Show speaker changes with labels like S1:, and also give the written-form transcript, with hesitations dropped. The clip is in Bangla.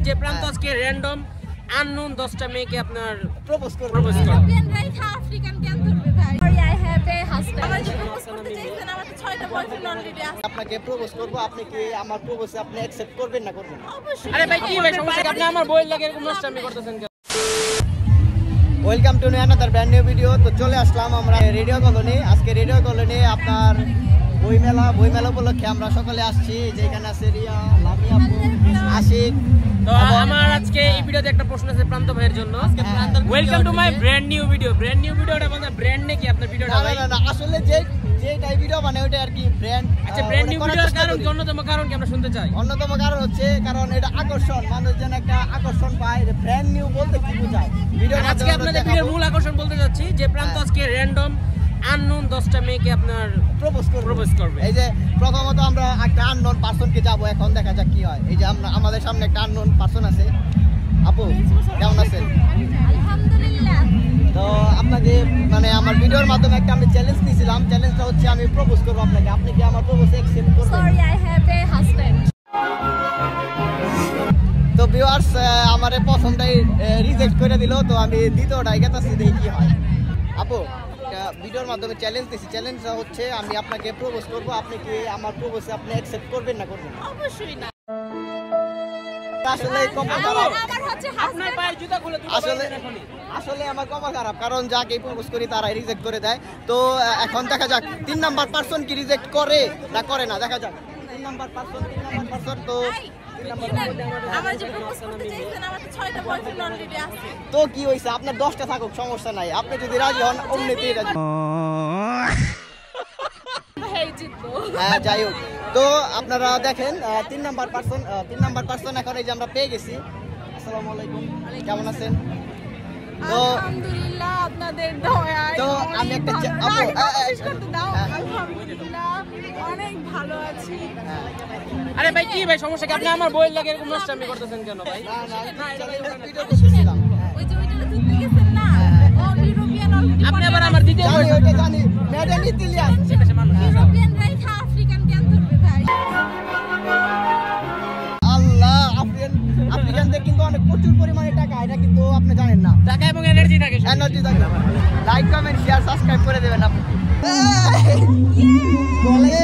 S1: যে প্রান্ত আজকে র্যান্ডম আননোন 10টা মেয়েকে আপনার
S2: প্রপোজ করবে।
S3: ইউরোপিয়ান রাইট আফ্রিকান কেন ধরবে ভাই? Sorry I have a husband. আমার যে প্রপোজ করতে চাইছেন আমার তো 6টা বয়ফ্রেন্ড অলরেডি আছে।
S2: আপনাকে প্রপোজ করব, আপনি কি আমার প্রপোজে আপনি অ্যাকসেপ্ট করবেন না করবেন না?
S3: অবশ্যই।
S1: আরে ভাই কি ভাই সমস্যা কি আপনি আমার বইয়ের লাগে এরকম নষ্টামি করতেছেন কেন?
S2: Welcome to another brand new video. তো চলে আসলাম আমরা রেডিও কলোনি। আজকে রেডিও কলোনি আপনার বইমেলা উপলক্ষে আমরা সকলে আসছি, যেখানে আছে রিয়া, লামিয়া, আশিক।
S1: তো আমার আজকে এই ভিডিওতে একটা প্রশ্ন আছে প্রান্ত ভাইয়ের জন্য। Welcome to my brand new video. Brand new ভিডিওটা মানে ব্র্যান্ড নাকি আপনার ভিডিওটা ভাই?
S2: না আসলে যেটাই ভিডিও বানায় ওটা আর কি ব্র্যান্ড।
S1: আচ্ছা ব্র্যান্ড নিউ ভিডিওর কারণ অন্যতম কারণ কি আমরা শুনতে চাই?
S2: অন্যতম কারণ হচ্ছে কারণ এটা আকর্ষণ, মানুষজন একটা আকর্ষণ পায়। ব্র্যান্ড নিউ বলতে কি বোঝায়? ভিডিওর
S1: আজকে আপনাদের ভিডিওর মূল আকর্ষণ বলতে যাচ্ছি যে প্রান্ত আজকে র্যান্ডম আননোন 10টা মেয়েকে আপনার
S2: প্রপোজ করবে।
S1: করবে।
S2: এই যে প্রথমত আমরা একটা আননোন পারসনকে যাব, এখন দেখা যাক কি হয়। এই যে আমাদের সামনে একটা আননোন পারসন আছে। আপু কেমন আছেন?
S3: আলহামদুলিল্লাহ।
S2: তো আপনাকে মানে আমার ভিডিওর মাধ্যমে একটা আমি চ্যালেঞ্জ নিয়েছিলাম। চ্যালেঞ্জটা হচ্ছে আমি প্রপোজ করব আপনাকে। আপনি কি আমার প্রপোজ অ্যাকসেপ্ট করবেন?
S3: Sorry I have a husband.
S2: তো ভিউয়ার্স আমারে প্রথমটাই রিজেক্ট করে দিল, তো আমি দ্বিতীয়টাই গেতাছি দেখি কি হয়। আপু ভিডিওর মাধ্যমে চ্যালেঞ্জ দিয়েছি। চ্যালেঞ্জটা হচ্ছে আমি আপনাকে প্রপোজ করব, আপনি কি আমার প্রপোজে আপনি অ্যাকসেপ্ট করবেন না করবেন না?
S3: অবশ্যই না।
S2: আসলে কপাল খারাপ।
S3: আমার হচ্ছে
S1: আপনার পায়ের জুতা খুলে দুটো
S2: আসলে
S1: বাইরে এখনই।
S2: আসলে আমার কপাল খারাপ, কারণ যাকে প্রপোজ করি তারাই রিজেক্ট করে দেয়। তো এখন দেখা যাক 3 নাম্বার পারসন কি রিজেক্ট করে না করে না, দেখা যাক। 3 নাম্বার পারসন তো
S3: আমার যে প্রপোজ করতে চাইছেন আমার তো 6টা বয়ফ্রেন্ড অলরেডি আছে।
S2: তো কি হইছে, আপনার 10টা থাকুক সমস্যা নাই। আপনি যদি রাজি হন অমনিতেই রাজি।
S3: ভাই জিতবো।
S2: হ্যাঁ যাই হোক, তো আপনারা দেখেন 3 নাম্বার পারসন এখন এই যে আমরা পেয়ে গেছি। আসসালামু আলাইকুম, কেমন আছেন? তো
S3: আলহামদুলিল্লাহ আপনাদের দয়ায়।
S2: তো আমি একটা
S3: আলহামদুলিল্লাহ অনেক ভালো আছি।
S1: আরে ভাই কি ভাই সমস্যা কি আপনি আমার বইয়ের লাগে এরকম নষ্টামি করতেছেন কেন ভাই?
S2: ভিডিও করতেছিলাম।
S3: ওই যে ওইটা জিততে গেছেন না, ও ইউরোপিয়ান অলরেডি।
S1: আপনি আবার আমার দ্বিতীয়
S2: জানি ওইটা জানি, medal Italian.
S3: European right African কেন ধরবে ভাই?
S2: আল্লাহ, আফ্রিকান থেকে কিন্তু অনেক প্রচুর পরিমাণে টাকা, এটা কিন্তু আপনি জানেন না।
S1: টাকা এবং এনার্জি থাকে।
S2: এনার্জি থাকে। লাইক কমেন্ট শেয়ার সাবস্ক্রাইব করে দেবেন আপনি। বলে